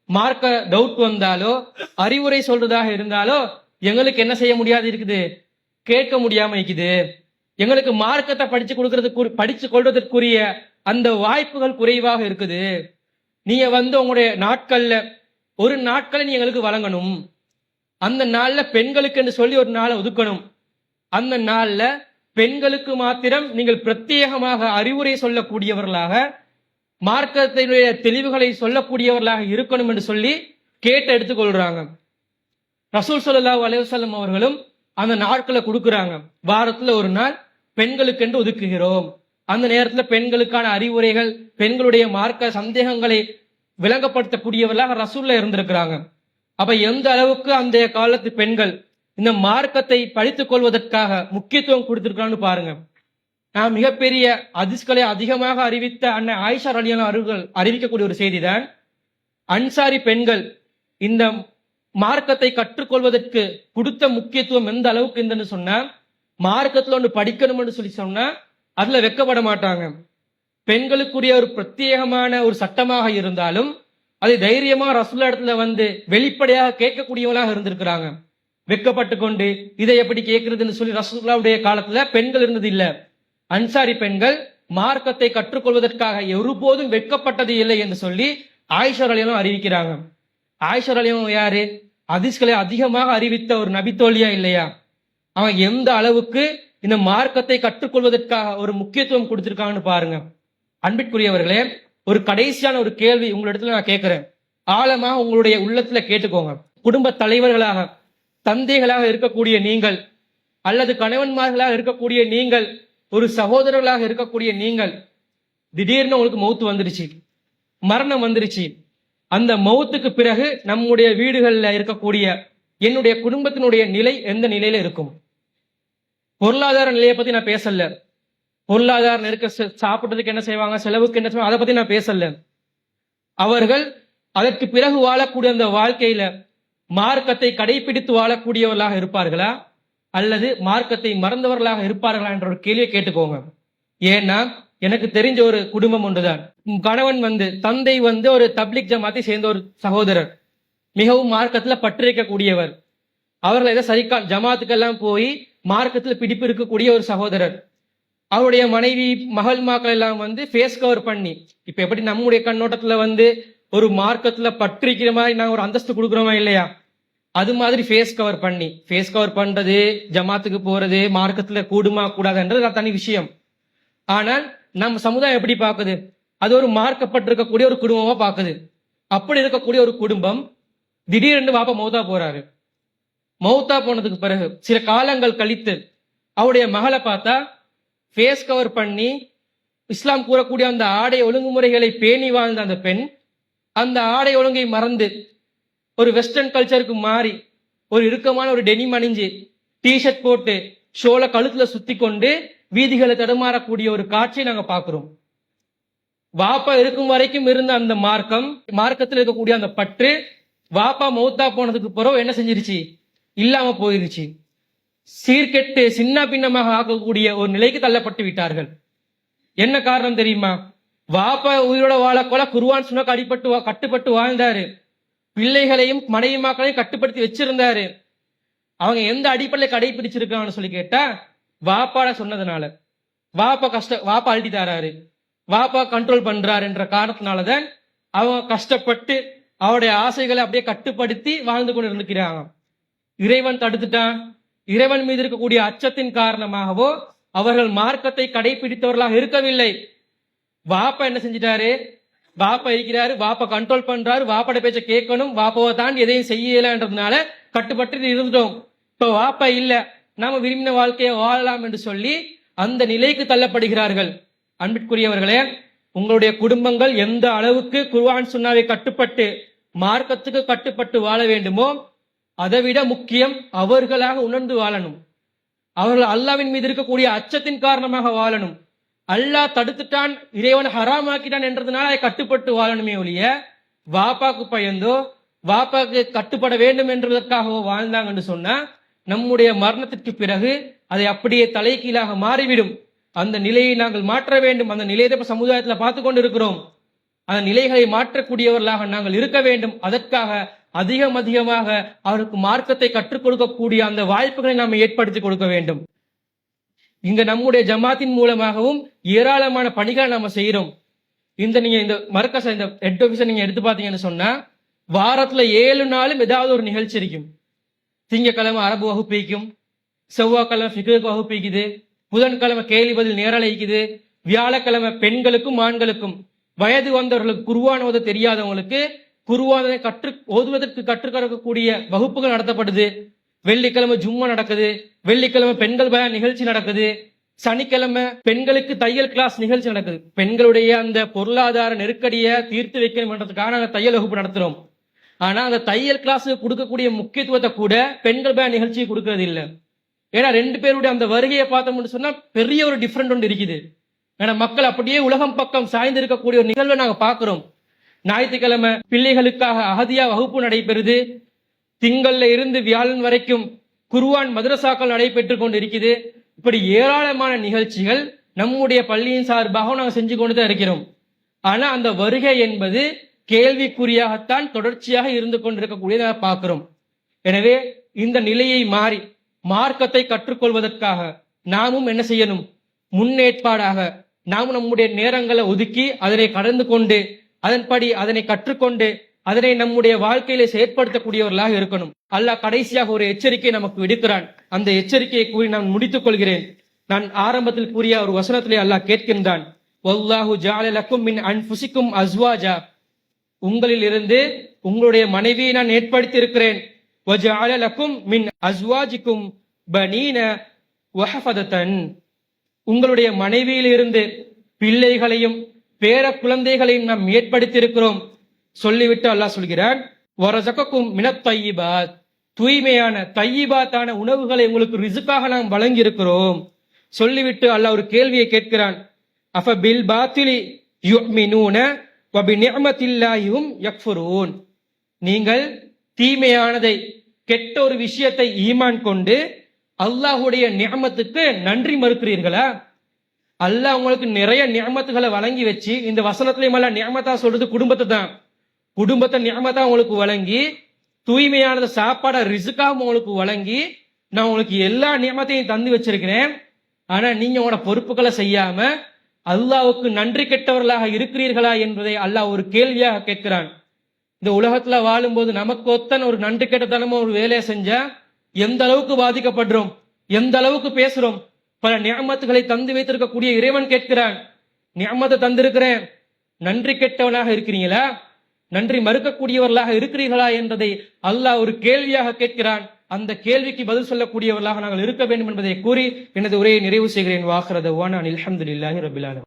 மார்க்க டவுட் வந்தாலோ, அறிவுரை சொல்றதாக இருந்தாலோ எங்களுக்கு என்ன செய்ய முடியாது இருக்குது, கேட்க முடியாம இருக்குது. எங்களுக்கு மார்க்கத்தை படிச்சு கொள்வதற்குரிய அந்த வாய்ப்புகள் குறைவாக இருக்குது. நீங்க உங்களுடைய நாட்கள்ல ஒரு நாட்களை நீ எங்களுக்கு வழங்கணும். அந்த நாள்ல பெண்களுக்கு என்று சொல்லி ஒரு நாளை ஒதுக்கணும். அந்த நாள்ல பெண்களுக்கு மாத்திரம் நீங்கள் பிரத்யேகமாக அறிவுரை சொல்லக்கூடியவர்களாக, மார்க்கத்தினுடைய தெளிவுகளை சொல்லக்கூடியவர்களாக இருக்கணும் என்று சொல்லி கேட்டு எடுத்துக்கொள்றாங்க. ரசூல் ஸல்லல்லாஹு அலைஹி வஸல்லம் அவர்களும் அந்த நாட்களை கொடுக்குறாங்க. வாரத்துல ஒரு நாள் பெண்களுக்கு என்று ஒதுக்குகிறோம். அந்த நேரத்துல பெண்களுக்கான அறிவுரைகள், பெண்களுடைய மார்க்க சந்தேகங்களை விளங்கப்படுத்தக்கூடியவர்களாக ரசூல்ல இருந்திருக்கிறாங்க. அப்ப எந்த அளவுக்கு அந்த காலத்து பெண்கள் இந்த மார்க்கத்தை படித்துக் கொள்வதற்காக முக்கியத்துவம் கொடுத்திருக்கான்னு பாருங்க. நான் மிகப்பெரிய ஹதீஸ்களை அதிகமாக அறிவித்த அண்ணன் ஆயிஷா ரலியல்லாஹு அவர்கள் அறிவிக்கக்கூடிய ஒரு செய்திதான், அன்சாரி பெண்கள் இந்த மார்க்கத்தை கற்றுக்கொள்வதற்கு கொடுத்த முக்கியத்துவம் எந்த அளவுக்கு இருந்ததுன்னு சொன்னா, மார்க்கத்துல ஒன்று படிக்கணும்னு சொல்லி சொன்னா அதுல வெக்கப்பட மாட்டாங்க. பெண்களுக்குரிய ஒரு பிரத்யேகமான ஒரு சட்டமாக இருந்தாலும் அதை தைரியமா ரசூலுல்லாஹ் இடத்துல வெளிப்படையாக கேட்கக்கூடியவங்களாக இருந்திருக்கிறாங்க. வெக்கப்பட்டு கொண்டு இதை எப்படி கேட்கறதுன்னு சொல்லி ரசூலுல்லாஹ்வுடைய காலத்துல பெண்கள் இருந்தது இல்ல. அன்சாரி பெண்கள் மார்க்கத்தை கற்றுக்கொள்வதற்காக ஒருபோதும் வெட்கப்பட்டது இல்லை என்று சொல்லி ஆயிஷா ரலியல்லாஹு அறிவிக்கிறாங்க. ஆயிஷா ரலியல்லாஹு யாரு? ஹதீஸ்களை அதிகமாக அறிவித்த ஒரு நபித்தோழியா இல்லையா? அவங்க எந்த அளவுக்கு இந்த மார்க்கத்தை கற்றுக்கொள்வதற்காக ஒரு முக்கியத்துவம் கொடுத்திருக்காங்கன்னு பாருங்க. அன்பிற்குரியவர்களே, ஒரு கடைசியான ஒரு கேள்வி உங்களிடத்துல நான் கேட்கிறேன், ஆழமாக உங்களுடைய உள்ளத்துல கேட்டுக்கோங்க. குடும்ப தலைவர்களாக, தந்தைகளாக இருக்கக்கூடிய நீங்கள், அல்லது கணவன்மார்களாக இருக்கக்கூடிய நீங்கள், ஒரு சகோதரர்களாக இருக்கக்கூடிய நீங்கள், திடீர்னு உங்களுக்கு மௌத்து வந்துருச்சு, மரணம் வந்துருச்சு. அந்த மௌத்துக்கு பிறகு நம்முடைய வீடுகளில் இருக்கக்கூடிய என்னுடைய குடும்பத்தினுடைய நிலை எந்த நிலையில இருக்கும்? பொருளாதார நிலையை பத்தி நான் பேசல. பொருளாதார நெருக்க, சாப்பிட்றதுக்கு என்ன செய்வாங்க, செலவுக்கு என்ன செய்வாங்க, அதை பத்தி நான் பேசல. அவர்கள் அதற்கு பிறகு வாழக்கூடிய அந்த வாழ்க்கையில மார்க்கத்தை கடைபிடித்து வாழக்கூடியவர்களாக இருப்பார்களா, அல்லது மார்க்கத்தை மறந்தவர்களாக இருப்பார்களா என்ற ஒரு கேள்வியை கேட்டுக்கோங்க. ஏன்னா எனக்கு தெரிஞ்ச ஒரு குடும்பம் ஒன்றுதான். கணவன் தந்தை ஒரு தப்லிக் ஜமாத்தை சேர்ந்த ஒரு சகோதரர், மிகவும் மார்க்கத்துல பற்றிருக்கக்கூடியவர். அவர்கள் ஏதோ சரிக்கா ஜமாத்துக்கெல்லாம் போய் மார்க்கத்துல பிடிப்பு இருக்கக்கூடிய ஒரு சகோதரர். அவருடைய மனைவி, மகள் மாக்கள் எல்லாம் ஃபேஸ் கவர் பண்ணி, இப்ப எப்படி நம்முடைய கண்ணோட்டத்துல ஒரு மார்க்கத்துல பற்றிருக்கிற மாதிரி நாங்க ஒரு அந்தஸ்து கொடுக்குறோமா இல்லையா, அது மாதிரி ஃபேஸ் கவர் பண்ணி, ஃபேஸ் கவர் பண்றது, ஜமாத்துக்கு போறது மார்க்கத்துல கூடுமா கூடாதுன்றது தனி விஷயம். ஆனால் நம்ம சமுதாயம் எப்படி பாக்குது, அது ஒரு மார்க்கப்பட்டிருக்கக்கூடிய ஒரு குடும்பமா பாக்குது. அப்படி இருக்கக்கூடிய ஒரு குடும்பம் திடீரென்று வாப்பா மௌத்தா போறாரு. மௌத்தா போனதுக்கு பிறகு சில காலங்கள் கழித்து அவருடைய மகளை பார்த்தா ஃபேஸ் கவர் பண்ணி இஸ்லாம் கூறக்கூடிய அந்த ஆடை ஒழுங்குமுறைகளை பேணி வாழ்ந்த அந்த பெண் அந்த ஆடை ஒழுங்கை மறந்து ஒரு வெஸ்டர்ன் கல்ச்சருக்கு மாறி ஒரு இறுக்கமான ஒரு டெனிம் அணிஞ்சு டிஷர்ட் போட்டு ஷோல கழுத்துல சுத்தி கொண்டு வீதிகளை தடுமாறக்கூடிய ஒரு காட்சியை நாங்க பாக்குறோம். வாப்பா இருக்கும் வரைக்கும் இருந்த அந்த மார்க்கத்தில் இருக்கக்கூடிய அந்த பற்று வாப்பா மௌத்தா போனதுக்கு பிறகு என்ன செஞ்சிருச்சு, இல்லாம போயிருச்சு. சீர்கெட்டு சின்ன பின்னமாக ஆக்கக்கூடிய ஒரு நிலைக்கு தள்ளப்பட்டு விட்டார்கள். என்ன காரணம் தெரியுமா? வாப்பா உயிரோட வாழக்கொள்ள குர்ஆன் சுன்னக்கு அடிபட்டு கட்டுப்பட்டு வாழ்ந்தாரு. பிள்ளைகளையும் மனைவி மக்களையும் கட்டுப்படுத்தி வச்சிருந்தாரு. அவங்க எந்த அடிப்படையில கடைபிடிச்சிருக்காங்கன்னு சொல்லி கேட்டா, வாப்பாட சொன்னதுனால. வாப்பா அழுத்தி தாராரு, வாப்பா கண்ட்ரோல் பண்றாரு என்ற காரணத்தினாலதான் அவங்க கஷ்டப்பட்டு அவருடைய ஆசைகளை அப்படியே கட்டுப்படுத்தி வாழ்ந்து கொண்டு இருந்துக்கிறாங்க. இறைவன் தடுத்துட்டான். இறைவன் மீது இருக்கக்கூடிய அச்சத்தின் காரணமாகவோ அவர்கள் மார்க்கத்தை கடைபிடித்தவர்களாக இருக்கவில்லை. வாப்பா என்ன செஞ்சிட்டாரு? வாப்பா இருக்கிறாரு, வாப்பா கண்ட்ரோல் பண்றாரு, வாப்பாட பேச்ச கேட்கணும், வாப்பாவை தாண்டி எதையும் செய்யலன்றதுனால கட்டுப்பட்டு இருந்துட்டோம். இப்ப வாப்பா இல்ல, நாம விரும்பின வாழ்க்கையை வாழலாம் என்று சொல்லி அந்த நிலைக்கு தள்ளப்படுகிறார்கள். அன்பிற்குரியவர்களே, உங்களுடைய குடும்பங்கள் எந்த அளவுக்கு குர்ஆன் சுன்னாவை கட்டுப்பட்டு மார்க்கத்துக்கு கட்டுப்பட்டு வாழ வேண்டுமோ அதை விட முக்கியம் அவர்களாக உணர்ந்து வாழணும். அவர்கள் அல்லாவின் மீது இருக்கக்கூடிய அச்சத்தின் காரணமாக வாழணும். அல்லாஹ் தடுத்துட்டான், இறைவன் ஹராமாக்கிட்டான் என்றதுனால அதை கட்டுப்பட்டு வாழணுமே ஒழிய வாப்பாக்கு பயந்தோ வாப்பாக்கு கட்டுப்பட வேண்டும் என்பதற்காகவோ வாழ்ந்தாங்கன்னு சொன்னா நம்முடைய மரணத்திற்கு பிறகு அதை அப்படியே தலைகீழாக மாறிவிடும். அந்த நிலையை நாங்கள் மாற்ற வேண்டும். அந்த நிலையை இப்ப சமுதாயத்துல பார்த்து கொண்டு இருக்கிறோம். அந்த நிலைகளை மாற்றக்கூடியவர்களாக நாங்கள் இருக்க வேண்டும். அதற்காக அதிகமாக அவருக்கு மார்க்கத்தை கற்றுக் கொடுக்கக்கூடிய அந்த வாய்ப்புகளை நாம் ஏற்படுத்தி கொடுக்க வேண்டும். இங்க நம்முடைய ஜமாத்தின் மூலமாகவும் ஏராளமான பணிகளை நாம செய்யறோம். நீங்க இந்த மர்கஸ் இந்த ஹெட் ஆபீஸை நீங்க எடுத்து பாத்தீங்கன்னு சொன்னா வாரத்துல 7 நாளும் ஏதாவது ஒரு நிகழ்ச்சி இருக்கும். திங்கக்கிழமை அரபு வகுப்பிக்கும், செவ்வாய்க்கிழமை ஃபிக்ஹ் வகுப்பிக்குது, புதன்கிழமை கேள்வி பதில் நேரலைக்குது, வியாழக்கிழமை பெண்களுக்கும் ஆண்களுக்கும் வயது வந்தவர்களுக்கு குர்ஆன் ஓத தெரியாதவங்களுக்கு குர்ஆனை ஓதுவதற்கு கற்றுக்கக்கூடிய வகுப்புகள் நடத்தப்படுது. வெள்ளிக்கிழமை ஜும்மா நடக்குது, வெள்ளிக்கிழமை பெண்கள் பயான் நிகழ்ச்சி நடக்குது, சனிக்கிழமை பெண்களுக்கு தையல் கிளாஸ் நிகழ்ச்சி நடக்குது. பெண்களுடைய அந்த பொருளாதார நெருக்கடியை தீர்த்து வைக்கணும் என்றதுக்காக நாங்கள் தையல் வகுப்பு நடத்துறோம். ஆனா அந்த தையல் கிளாஸ் கொடுக்கக்கூடிய முக்கியத்துவத்தை கூட பெண்கள் பயான் நிகழ்ச்சியை கொடுக்கறது இல்லை. ஏன்னா 2 பேருடைய அந்த வருகையை பார்த்தோம்னு சொன்னா பெரிய ஒரு டிஃபரெண்ட் ஒன்று இருக்குது. ஏன்னா மக்கள் அப்படியே உலகம் பக்கம் சாய்ந்து இருக்கக்கூடிய ஒரு நிகழ்வை நாங்க பாக்குறோம். ஞாயிற்றுக்கிழமை பிள்ளைகளுக்காக அகதியா வகுப்பு நடைபெறுது. திங்கள்ல இருந்து வியாழன் வரைக்கும் குர்ஆன் மதரசாக்கள் நடைபெற்றுக் கொண்டு இருக்குது. இப்படி ஏராளமான நிகழ்ச்சிகள் நம்முடைய பள்ளியின் சார்பாக நாங்கள் செஞ்சு கொண்டு தான் இருக்கிறோம். ஆனா அந்த வருகை என்பது கேள்விக்குறியாகத்தான் தொடர்ச்சியாக இருந்து கொண்டிருக்கக்கூடியதை பார்க்கிறோம். எனவே இந்த நிலையை மாறி மார்க்கத்தை கற்றுக்கொள்வதற்காக நாமும் என்ன செய்யணும்? முன்னேற்பாடாக நாமும் நம்முடைய நேரங்களை ஒதுக்கி அதனை கடந்து கொண்டு அதன்படி அதனை கற்றுக்கொண்டு அதனை நம்முடைய வாழ்க்கையில செயற்படுத்தக்கூடியவர்களாக இருக்கணும். அல்லாஹ் கடைசியாக ஒரு எச்சரிக்கை நமக்கு விடுக்கிறான். அந்த எச்சரிக்கையை கூறி நான் முடித்துக் கொள்கிறேன். நான் ஆரம்பத்தில் கூறிய ஒரு வசனத்திலே அல்லாஹ் கேட்கின்றான், வல்லாஹு ஜஅல லக்கும் மின் அன்ஃபுசிக்கும் அஸ்வாஜா, உங்களில் இருந்து உங்களுடைய மனைவியை நான் ஏற்படுத்தி இருக்கிறேன். வஜஅல லக்கும் மின் அஸ்வாஜிக்கும் பனீன வஹஃபததன், உங்களுடைய மனைவியிலிருந்து பிள்ளைகளையும் பேர குழந்தைகளையும் நாம் ஏற்படுத்தி இருக்கிறோம். சொல்லிவிட்டு அல்லாஹ் சொல்கிறான், வரஸகக்கும் மினத் தய்யிபாத், தூய்மையான தையிபாத்தான உணவுகளை உங்களுக்கு ரிசுக்காக நாம் வழங்கி இருக்கிறோம். சொல்லிவிட்டு அல்லாஹ் ஒரு கேள்வியை கேட்கிறான், அஃப பில் பாத்திலி யுமினூன வ பிநிஅமத்தில்லாஹி ஹும் யக்ஃபுரூன், நீங்கள் தீமையானதை கெட்ட ஒரு விஷயத்தை ஈமான் கொண்டு அல்லாஹ்வுடைய நிஅமத்துக்கு நன்றி மறுக்கிறீர்களா? அல்லாஹ் உங்களுக்கு நிறைய நிஅமத்துகளை வழங்கி வச்சு, இந்த வசனத்திலேயும் அல்லாஹ் நிஅமத்தா சொல்றது குடும்பத்தை தான். குடும்பத்தை நிஅமத்தா உங்களுக்கு வழங்கி, தூய்மையானது சாப்பாட ரிசுக்காக உங்களுக்கு வழங்கி, நான் உங்களுக்கு எல்லா நியமத்தையும் தந்து வச்சிருக்கிறேன். ஆனா நீங்க உங்களோட பொறுப்புகளை செய்யாம அல்லாஹ்வுக்கு நன்றி கெட்டவர்களாக இருக்கிறீர்களா என்பதை அல்லாஹ் ஒரு கேள்வியாக கேட்கிறான். இந்த உலகத்துல வாழும்போது நமக்கு ஒத்தன் ஒரு நன்றி கெட்டத்தனமா ஒரு வேலையை செஞ்சா எந்த அளவுக்கு பாதிக்கப்படுறோம், எந்த அளவுக்கு பேசுறோம். பல நியமத்துகளை தந்து வைத்திருக்கக்கூடிய இறைவன் கேட்கிறான், நியமத்தை தந்திருக்கிறேன், நன்றி கெட்டவனாக இருக்கிறீங்களா, நன்றி மறுக்கக்கூடியவர்களாக இருக்கிறீர்களா என்பதை அல்லாஹ் ஒரு கேள்வியாக கேட்கிறான். அந்த கேள்விக்கு பதில் சொல்லக்கூடியவர்களாக நாங்கள் இருக்க வேண்டும் என்பதை கூறி எனது உரையை நிறைவு செய்கிறேன். வாஹிர தஅவானா அல்ஹம்துலில்லாஹி ரப்பில் ஆலமீன்.